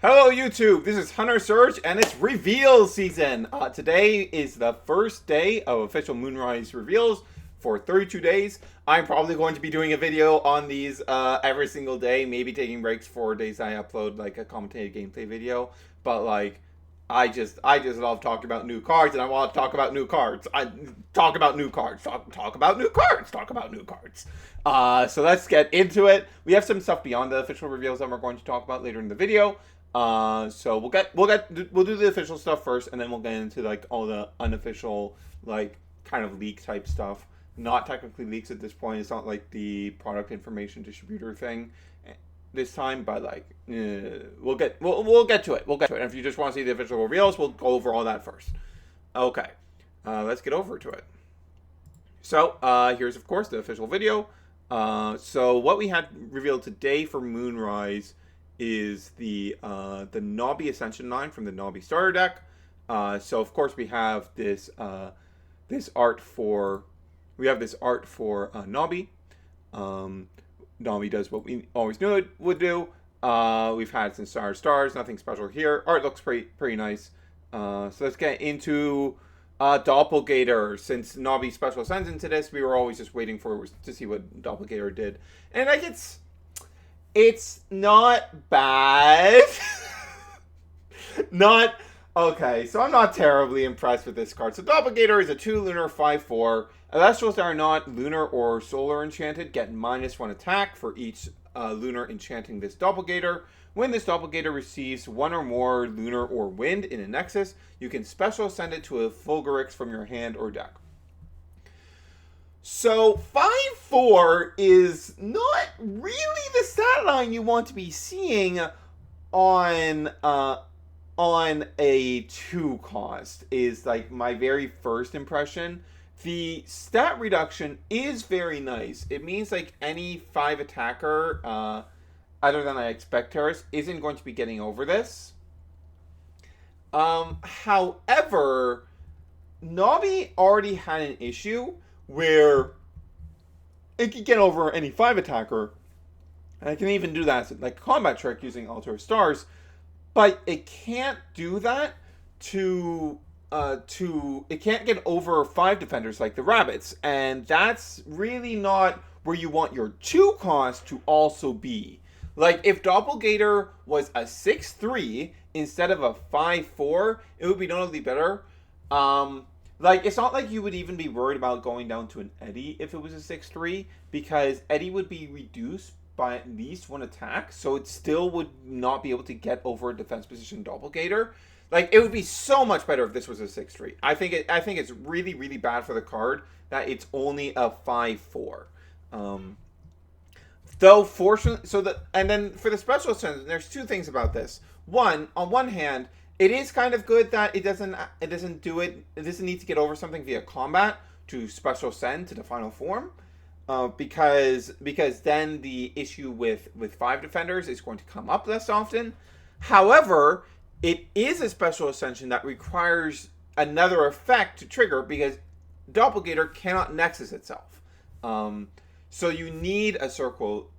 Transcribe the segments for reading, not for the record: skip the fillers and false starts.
Hello YouTube, this is Hunter Surge and it's reveal season. Today is the first day of official Moonrise Reveals for 32 days. I'm probably going to be doing a video on these every single day, maybe taking breaks for days I upload like a commentated gameplay video. But like, I just love talking about new cards and I want to talk about new cards. Talk about new cards. Talk about new cards. Talk about new cards. So let's get into it. We have some stuff beyond the official reveals that we're going to talk about later in the video. So we'll do the official stuff first, and then we'll get into like all the unofficial, like kind of leak type stuff. Not technically leaks at this point. It's not like the product information distributor thing this time, but like we'll get to it. We'll get to it. And if you just want to see the official reveals, we'll go over all that first. Okay, let's get over to it. So here's of course the official video. So what we had revealed today for Moonrise is the Gnawbie Ascension Line from the Gnawbie starter deck. So of course we have this art for Gnawbie. Gnawbie does what we always knew it would do. We've had some stars, nothing special here. Art looks pretty nice. So let's get into Doppelgator. Since Gnawbie special ascends into this, we were always just waiting to see what Doppelgator did, and I guess it's not bad. Not okay, so I'm not terribly impressed with this card. So Doppelgator is a 2 lunar 5/4. Elestrals that are not lunar or solar enchanted get -1 attack for each lunar enchanting this Doppelgator. When this Doppelgator receives 1 or more lunar or wind in a nexus, you can special send it to a Fulgurix from your hand or deck. So 5/4 is not really the stat line you want to be seeing on a 2 cost, is like my very first impression. The stat reduction is very nice. It means like any 5 attacker other than I expect Terrace isn't going to be getting over this. However, Gnawbie already had an issue where it could get over any 5 attacker, and I can even do that as like a combat trick using Altar of Stars, but it can't do that it can't get over 5 defenders like the rabbits, and that's really not where you want your 2 cost to also be. Like if Doppelgator was a 6/3 instead of a 5/4, it would be notably better. Like, it's not like you would even be worried about going down to an Eddie if it was a 6/3, because Eddie would be reduced by at least 1 attack, so it still would not be able to get over a defense position Doppelgator. Like, it would be so much better if this was a 6/3. I think it's really, really bad for the card that it's only a 5/4. Though fortunately, and then for the special ascension, there's 2 things about this. One, on one hand, it is kind of good that it doesn't need to get over something via combat to special send to the final form, because then the issue with 5 defenders is going to come up less often. However, it is a special ascension that requires another effect to trigger, because Doppelgator cannot nexus itself. So you need a circle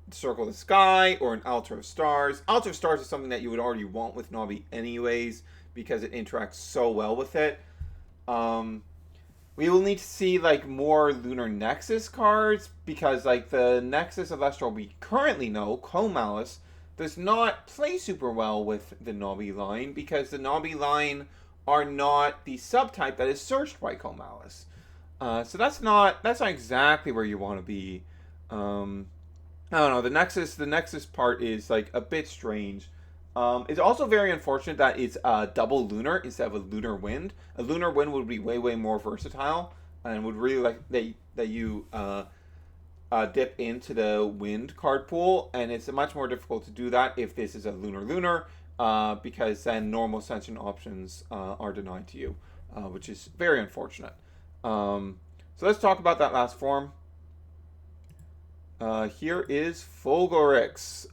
the sky or an Altar of Stars. Altar of Stars is something that you would already want with Gnawbie anyways, because it interacts so well with it. We will need to see like more Lunar Nexus cards, because like the Nexus Elestral we currently know, Comalus, does not play super well with the Gnawbie line, because the Gnawbie line are not the subtype that is searched by Comalus. So that's not exactly where you want to be. I don't know. The Nexus part is like a bit strange. It's also very unfortunate that it's double lunar instead of a lunar wind. A lunar wind would be way more versatile, and would really like that you dip into the wind card pool, and it's much more difficult to do that if this is a lunar, because then normal ascension options are denied to you, which is very unfortunate. So let's talk about that last form. Here is Fulgurix.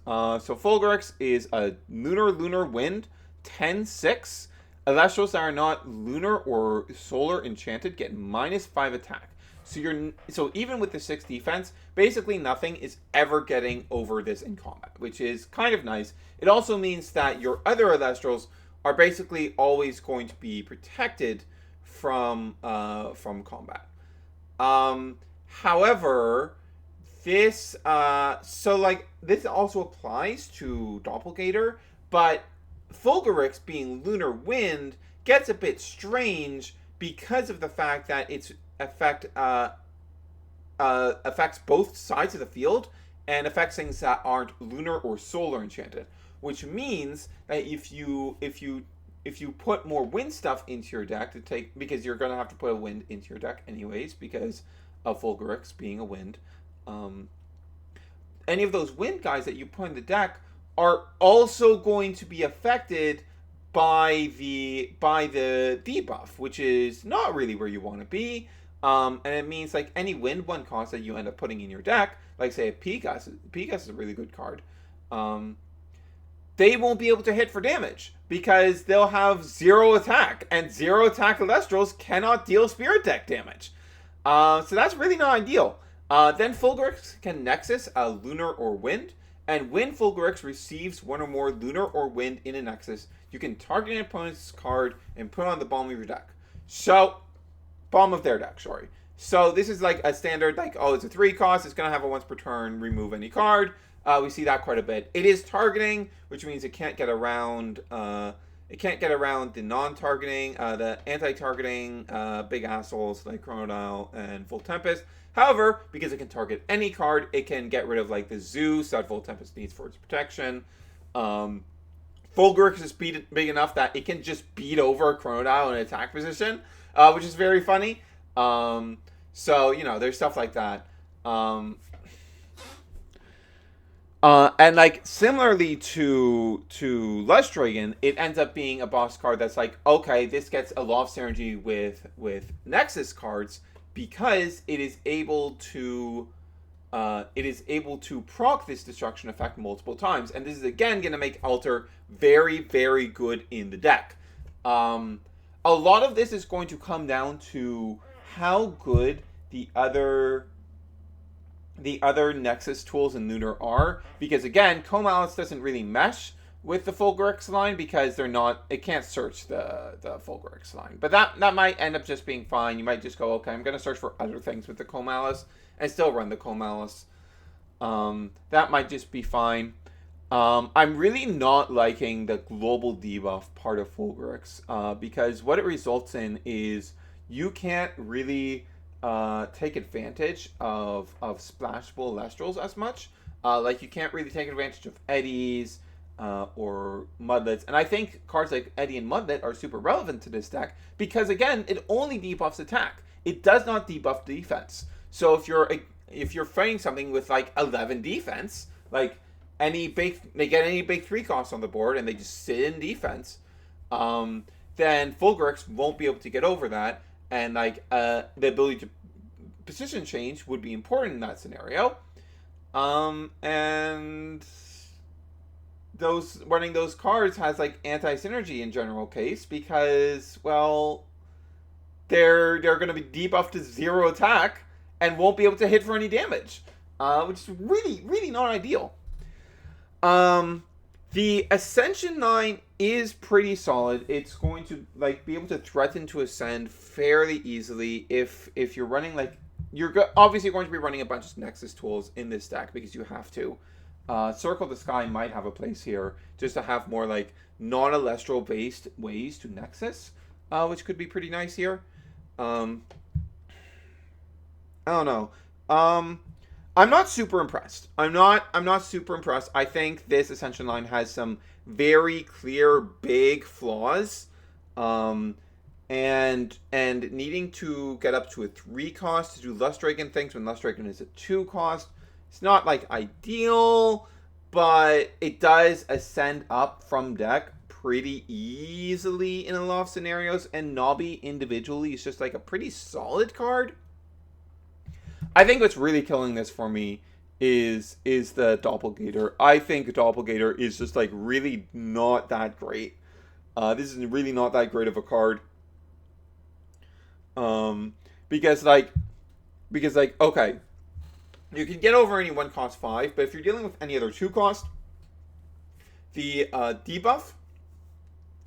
So Fulgurix is a lunar wind, 10/6. Elestrals that are not lunar or solar enchanted get -5 attack. So even with the 6 defense, basically nothing is ever getting over this in combat, which is kind of nice. It also means that your other Elestrals are basically always going to be protected from combat. However, this this also applies to Doppelganger, but Fulgurix being Lunar Wind gets a bit strange because of the fact that its effect affects both sides of the field and affects things that aren't lunar or solar enchanted, which means that if you put more wind stuff into your deck to take, because you're going to have to put a wind into your deck anyways because of Fulgurix being a wind, any of those wind guys that you put in the deck are also going to be affected by the debuff, which is not really where you want to be. And it means like any wind 1 cost that you end up putting in your deck, like say a Pegas is a really good card, they won't be able to hit for damage because they'll have 0 attack, and 0 attack Elestrals cannot deal Spirit Deck damage. So that's really not ideal. Then Fulgurix can Nexus a Lunar or Wind, and when Fulgurix receives 1 or more Lunar or Wind in a Nexus, you can target an opponent's card and put on the bottom of your deck. Bottom of their deck, sorry. So this is like a standard, like, oh, it's a 3 cost, it's going to have a once per turn, remove any card. We see that quite a bit. It is targeting, which means it can't get around the non-targeting, the anti-targeting big assholes like Chronodile and Full Tempest. However, because it can target any card, it can get rid of like the Zeus that Full Tempest needs for its protection. Fulgurix is big enough that it can just beat over a Chronodile in attack position, which is very funny. So, you know, there's stuff like that. And like similarly to Lustdragon, it ends up being a boss card that's like, okay, this gets a lot of synergy with Nexus cards because it is able to proc this destruction effect multiple times, and this is again going to make Alter very, very good in the deck. A lot of this is going to come down to how good the other Nexus tools in Lunar are, because again, Comalus doesn't really mesh with the Fulgurix line because it can't search the Fulgurix line. But that might end up just being fine. You might just go, okay, I'm going to search for other things with the Comalus and still run the Comalus. That might just be fine. I'm really not liking the global debuff part of Fulgurix because what it results in is you can't really take advantage of splashable Elestrals as much. Like you can't really take advantage of Eddies or Mudlets, and I think cards like Eddy and Mudlet are super relevant to this deck because again, it only debuffs attack. It does not debuff defense. So if you're fighting something with like 11 defense, like they get any big 3 costs on the board and they just sit in defense, then Fulgurix won't be able to get over that. And like the ability to position change would be important in that scenario. And running those cards has like anti-synergy in general case because, well, they're going to be debuffed to 0 attack and won't be able to hit for any damage, which is really, really not ideal. The Ascension Line is pretty solid. It's going to like be able to threaten to ascend fairly easily if you're running like you're obviously going to be running a bunch of Nexus tools in this deck because you have to. Circle the Sky might have a place here just to have more like non-Elestral based ways to Nexus, which could be pretty nice here. I don't know. I'm not super impressed. I'm not super impressed. I think this Ascension Line has some very clear big flaws. And needing to get up to a 3 cost to do Lustdragon things when Lustdragon is a 2 cost. It's not like ideal, but it does ascend up from deck pretty easily in a lot of scenarios, and Gnawbie individually is just like a pretty solid card. I think what's really killing this for me is the Doppelganger. I think Doppelganger is just like really not that great. This is really not that great of a card. Because like Because, like, okay, you can get over any 1 cost 5, but if you're dealing with any other 2 cost, the debuff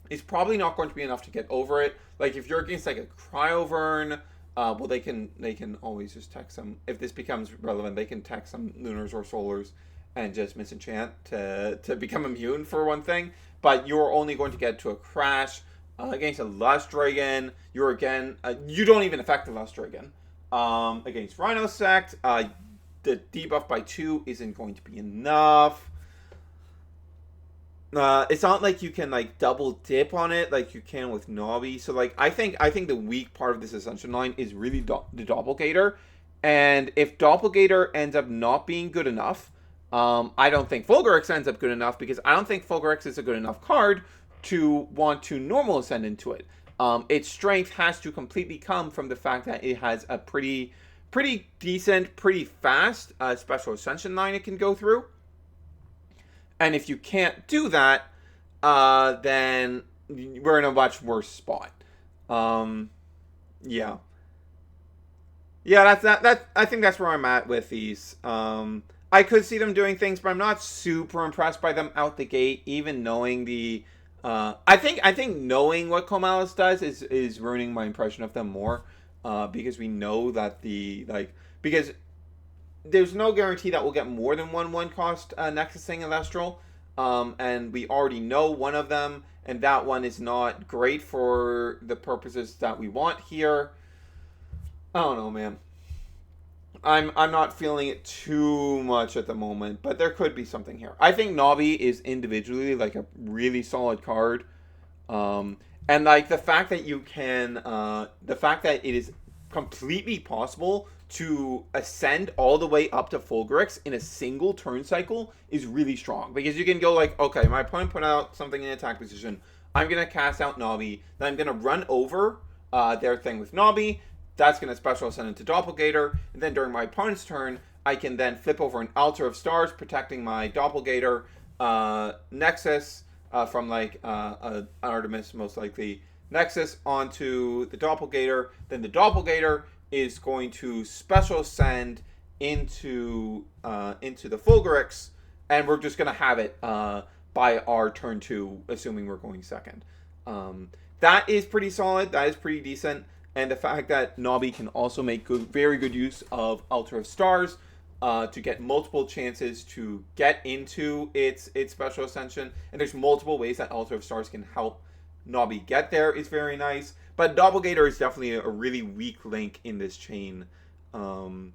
is probably not going to be enough to get over it. Like, if you're against, like, a Cryovern, well, they can always just tech some. If this becomes relevant, they can tech some Lunars or Solars and just misenchant to become immune for one thing. But you're only going to get to a Crash against a Lustragon. You're again, you don't even affect the Lustragon. Against Rhinosect, the debuff by 2 isn't going to be enough. It's not like you can like double dip on it like you can with Gnawbie. So like I think the weak part of this Ascension line is really the Doppelgator, and if Doppelgator ends up not being good enough, I don't think Fulgurix ends up good enough, because I don't think Fulgurix is a good enough card to want to normal ascend into it. Its strength has to completely come from the fact that it has a pretty decent, pretty fast special Ascension line it can go through. And if you can't do that, then we're in a much worse spot. Yeah. Yeah, that's I think that's where I'm at with these. I could see them doing things, but I'm not super impressed by them out the gate, even knowing the I think knowing what Comalis does is ruining my impression of them more. Because we know that because there's no guarantee that we'll get more than one cost Nexusing Elestral. And we already know one of them, and that one is not great for the purposes that we want here. I don't know, man. I'm not feeling it too much at the moment, but there could be something here. I think Gnawbie is individually like a really solid card. And like the fact that it is completely possible to ascend all the way up to Fulgurix in a single turn cycle is really strong. Because you can go like, okay, my opponent put out something in attack position. I'm going to cast out Gnawbie. Then I'm going to run over their thing with Gnawbie. That's going to special ascend into Doppelgator. And then during my opponent's turn, I can then flip over an Altar of Stars, protecting my Doppelgator Nexus from like an Artemis, most likely. Nexus onto the Doppelgator. Then the Doppelgator is going to special ascend into the Fulgurix, and we're just going to have it by our turn 2, assuming we're going second. That is pretty solid. That is pretty decent. And the fact that Gnawbie can also make very good use of Altar of Stars to get multiple chances to get into its special ascension. And there's multiple ways that Altar of Stars can help Gnawbie get there is very nice. But Doppelgator is definitely a really weak link in this chain. And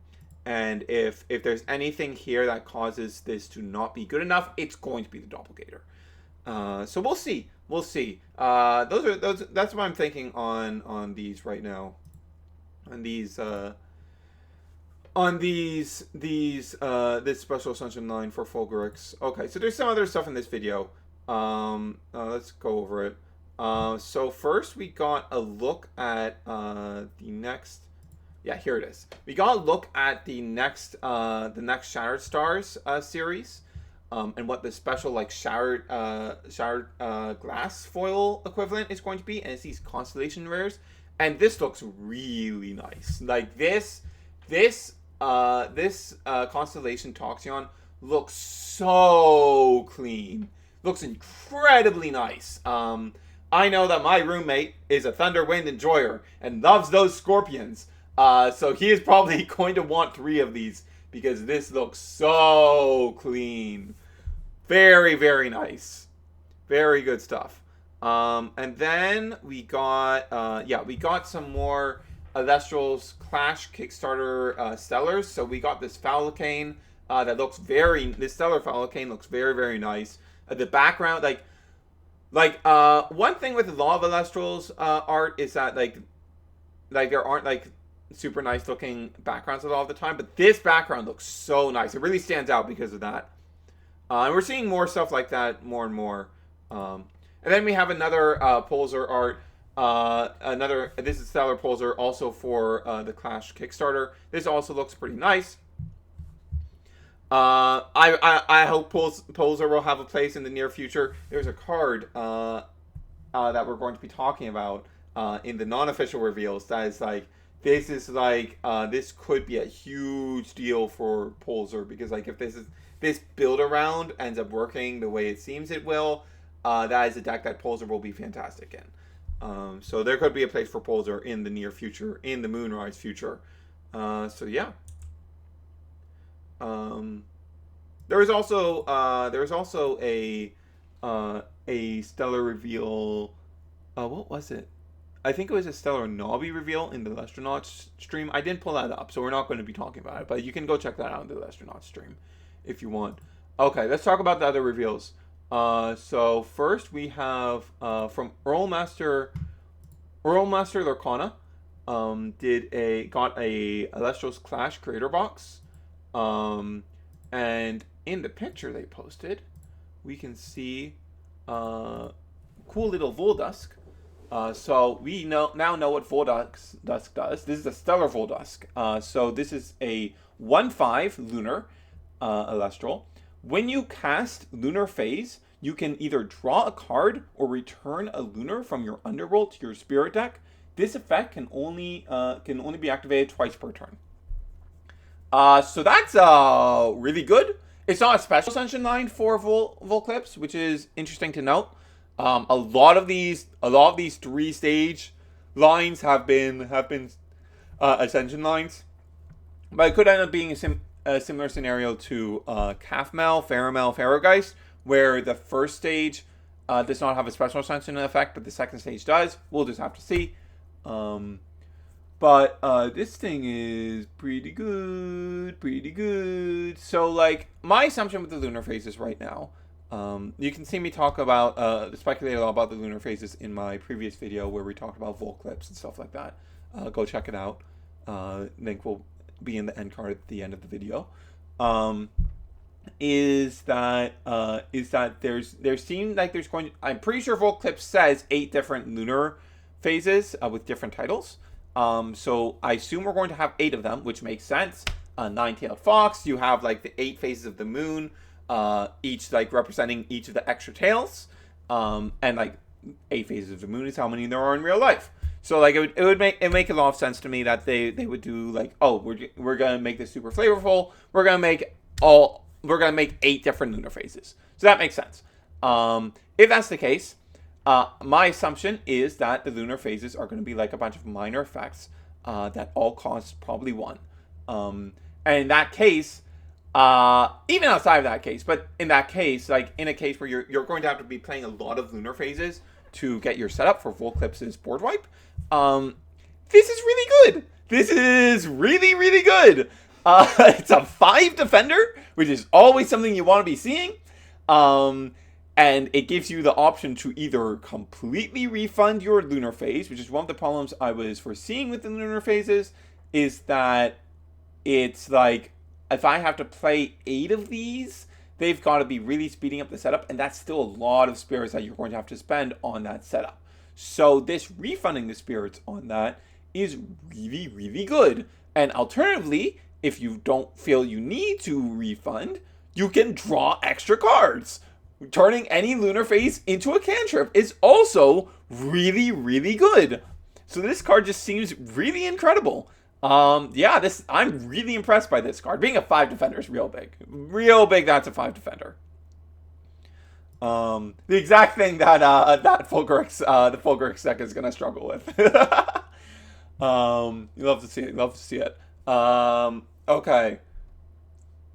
if there's anything here that causes this to not be good enough, it's going to be the Doppelgator. So we'll see. We'll see. That's what I'm thinking on these right now. This special ascension line for Fulgurix. Okay, so there's some other stuff in this video. Let's go over it. So first we got a look at the next. Yeah, here it is. We got a look at the next Shattered Stars series, and what the special like shattered glass foil equivalent is going to be, and it's these constellation rares, and this looks really nice. Like this constellation Toxion looks so clean. Looks incredibly nice. I know that my roommate is a Thunderwind enjoyer and loves those scorpions. So he is probably going to want 3 of these because this looks so clean. Very, very nice. Very good stuff. And then we got some more Elestrals Clash Kickstarter Stellars. So we got this Falcane that looks this Stellar Falcane looks very, very nice. The background, one thing with a lot of Elestrals art is that like there aren't like super nice looking backgrounds a lot of the time, but this background looks so nice. It really stands out because of that. And we're seeing more stuff like that more and more. And then we have another Pulsar art. This is Stellar Pulsar also for the Clash Kickstarter. This also looks pretty nice. I hope Pulsar will have a place in the near future. There's a card that we're going to be talking about in the non-official reveals that is like this is like this could be a huge deal for Polzer, because like if this build around ends up working the way it seems it will, that is a deck that Polzer will be fantastic in. So there could be a place for Polzer in the near future, in the Moonrise future. So yeah. There was also a stellar reveal. What was it? I think it was a stellar Gnawbie reveal in the Elestrals stream. I didn't pull that up, so we're not going to be talking about it. But you can go check that out in the Elestrals stream if you want. Okay, let's talk about the other reveals. So first we have from Earl Master Lurkana. Got a Elestrals Clash Creator Box. And in the picture they posted, we can see cool little Voldusk. So we now know what Voldusk does. This is a Stellar Voldusk. So this is a 1/5 Lunar Elestral. When you cast Lunar Phase, you can either draw a card or return a Lunar from your Underworld to your Spirit deck. This effect can only be activated twice per turn. So that's really good. It's not a special Ascension line for Volclips, which is interesting to note. A lot of these 3-stage lines have been Ascension lines, but it could end up being a similar scenario to Calfmel, Pharamel, Pharaohgeist, where the first stage does not have a special Ascension effect, but the second stage does. We'll just have to see. But this thing is pretty good. So, like, my assumption with the lunar phases right now, you can see me talk about, speculate a lot about the lunar phases in my previous video where we talked about Volclips and stuff like that. Go check it out. Link will be in the end card at the end of the video. Is that there seems like there's going to, I'm pretty sure Volclips says 8 different lunar phases with different titles. So I assume we're going to have 8 of them, which makes sense. 9-tailed fox, you have like the 8 phases of the moon, each like representing each of the extra tails. And like 8 phases of the moon is how many there are in real life. So like it would make a lot of sense to me that they would do like, oh, we're gonna make this super flavorful. We're gonna make 8 different lunar phases. So that makes sense. If that's the case, my assumption is that the lunar phases are going to be like a bunch of minor effects that all cost probably 1. And in that case, even outside of that case, but in that case, like in a case where you're going to have to be playing a lot of lunar phases to get your setup for Volclips' board wipe, this is really good. This is really, really good. It's a 5 defender, which is always something you want to be seeing. And it gives you the option to either completely refund your lunar phase, which is one of the problems I was foreseeing with the lunar phases, is that it's like, if I have to play 8 of these, they've got to be really speeding up the setup, and that's still a lot of spirits that you're going to have to spend on that setup. So this refunding the spirits on that is really, really good. And alternatively, if you don't feel you need to refund, you can draw extra cards. Turning any lunar phase into a cantrip is also really, really good. So this card just seems really incredible. Yeah, I'm really impressed by this card. Being a 5 defender is real big. Real big, that's a 5 defender. The exact thing that the Fulgurix deck is gonna struggle with. You love to see it. Okay.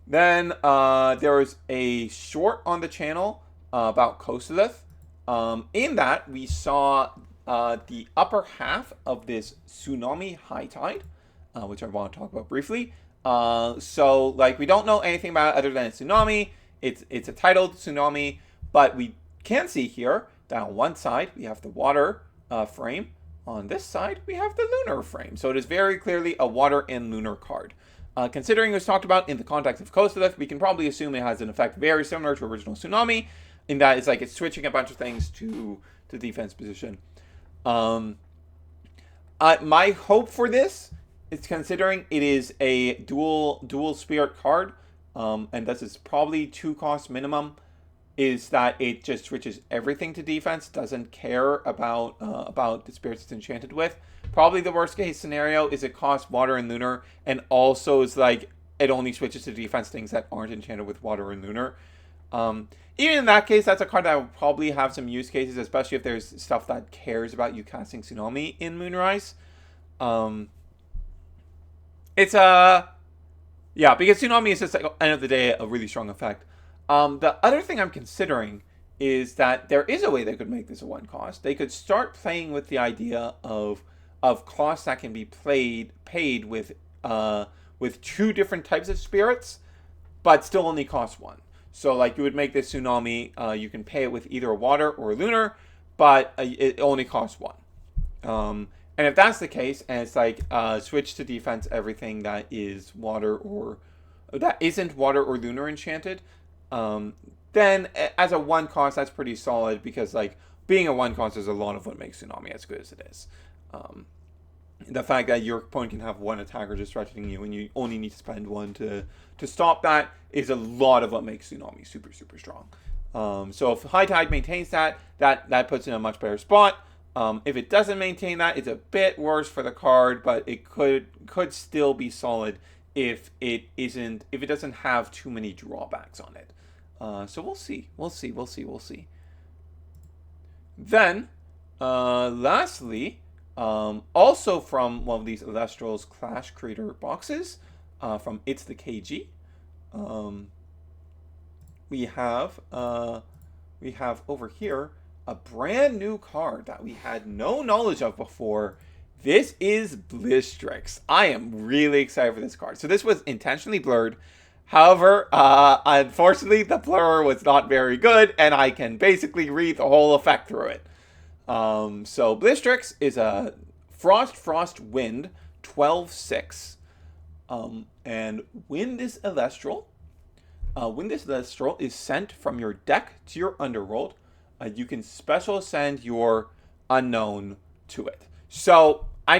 Then there was a short on the channel about Kostilith. In that, we saw the upper half of this Tsunami High Tide, which I want to talk about briefly. So, like, we don't know anything about it other than a tsunami. It's a titled tsunami, but we can see here that on one side, we have the water frame. On this side, we have the lunar frame. So it is very clearly a water and lunar card. Considering it was talked about in the context of Kostilith, we can probably assume it has an effect very similar to original Tsunami, in that it's like it's switching a bunch of things to defense position. My hope for this is, considering it is a dual spirit card, and this is probably 2 cost minimum, is that it just switches everything to defense, doesn't care about the spirits it's enchanted with. Probably the worst case scenario is it costs water and lunar, and also is like it only switches to defense things that aren't enchanted with water and lunar. Even in that case, that's a card that will probably have some use cases, especially if there's stuff that cares about you casting Tsunami in Moonrise. It's yeah, because Tsunami is just, like, at the end of the day, a really strong effect. The other thing I'm considering is that there is a way they could make this a 1 cost. They could start playing with the idea of costs that can be paid with 2 different types of spirits, but still only cost 1. So, like, you would make this Tsunami, you can pay it with either water or lunar, but it only costs 1. And if that's the case, and it's like switch to defense everything that is water or that isn't water or lunar enchanted, then as a 1 cost, that's pretty solid, because like being a 1 cost is a lot of what makes Tsunami as good as it is. The fact that your opponent can have 1 attacker just threatening you and you only need to spend 1 to stop that is a lot of what makes Tsunami super, super strong. So if High Tide maintains that puts it in a much better spot. If it doesn't maintain that, it's a bit worse for the card, but it could still be solid if it doesn't have too many drawbacks on it. So we'll see. Then, lastly, also from one of these Elestrals Clash Creator Boxes, from It's the KG, we have over here a brand new card that we had no knowledge of before. This is Blistrix. I am really excited for this card. So this was intentionally blurred. However, unfortunately, the blur was not very good, and I can basically read the whole effect through it. So Blistrix is a Frost Wind 12/6. And when this Elestral is sent from your deck to your underworld, you can special send your unknown to it. So I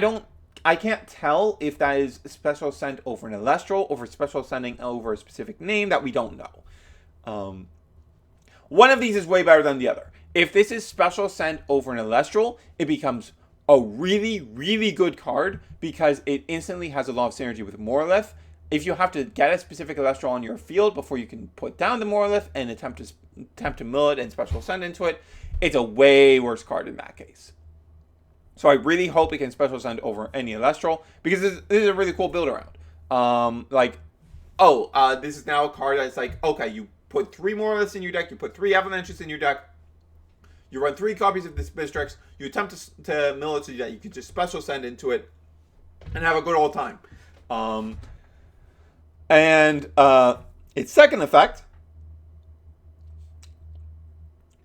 can't tell if that is special sent over an Elestral, or special sending over a specific name that we don't know. One of these is way better than the other. If this is special sent over an Elestral, it becomes a really, really good card, because it instantly has a lot of synergy with Morlith. If you have to get a specific Elestral on your field before you can put down the Morlith and attempt to mill it and special send into it, it's a way worse card in that case. So I really hope it can special send over any Elestral, because this is a really cool build around. This is now a card that's like, okay, you put 3 Morliths in your deck, you put 3 Avalanches in your deck, you run 3 copies of this Blistrix, you attempt to mill it so that you can just special send into it and have a good old time. Its second effect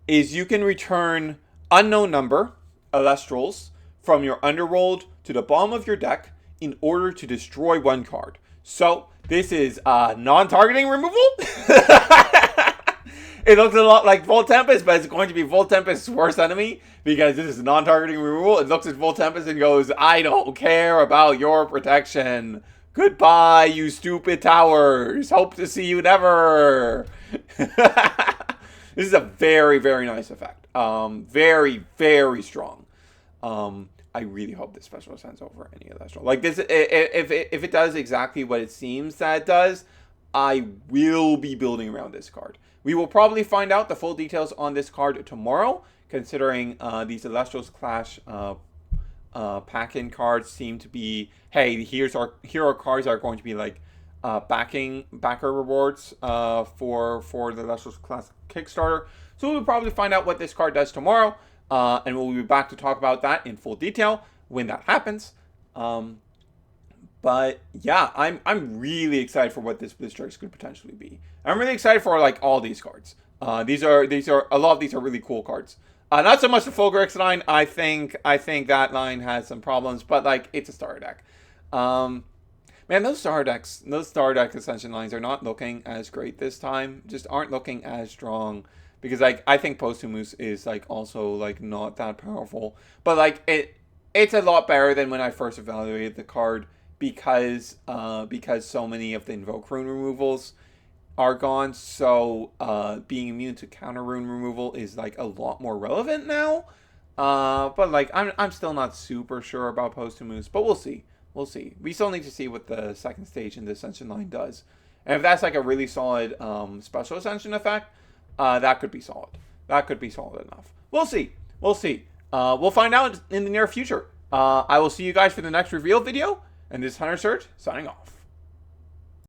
is you can return unknown number Elestrals from your underworld to the bottom of your deck in order to destroy 1 card. So this is non-targeting removal. It looks a lot like Volt Tempest, but it's going to be Volt Tempest's worst enemy, because this is non-targeting removal. It looks at Volt Tempest and goes, I don't care about your protection. Goodbye, you stupid towers. Hope to see you never. This is a very, very nice effect. Very, very strong. I really hope this special sends over any Elestral. Like this, if it does exactly what it seems that it does, I will be building around this card. We will probably find out the full details on this card tomorrow, considering these Elestrals Clash pack-in cards seem to be, hey, here are cards that are going to be like backer rewards for the Elestrals Clash Kickstarter. So we'll probably find out what this card does tomorrow, and we'll be back to talk about that in full detail when that happens. But yeah, I'm really excited for what this Blistrix could potentially be. I'm really excited for like all these cards. These are a lot of these are really cool cards. Not so much the Fulgurix line. I think that line has some problems, but like it's a starter deck. Man, those starter deck Ascension lines are not looking as great this time. Just aren't looking as strong, because like I think Posthumous is like also like not that powerful, but like it's a lot better than when I first evaluated the card, because so many of the Invoke Rune removals are gone. So being immune to counter rune removal is like a lot more relevant now. But like, I'm still not super sure about Posthumous, but we'll see. We'll see. We still need to see what the second stage in the Ascension line does. And if that's like a really solid special Ascension effect, that could be solid. That could be solid enough. We'll see. We'll see. We'll find out in the near future. I will see you guys for the next reveal video. And this is Hunter Surge, signing off.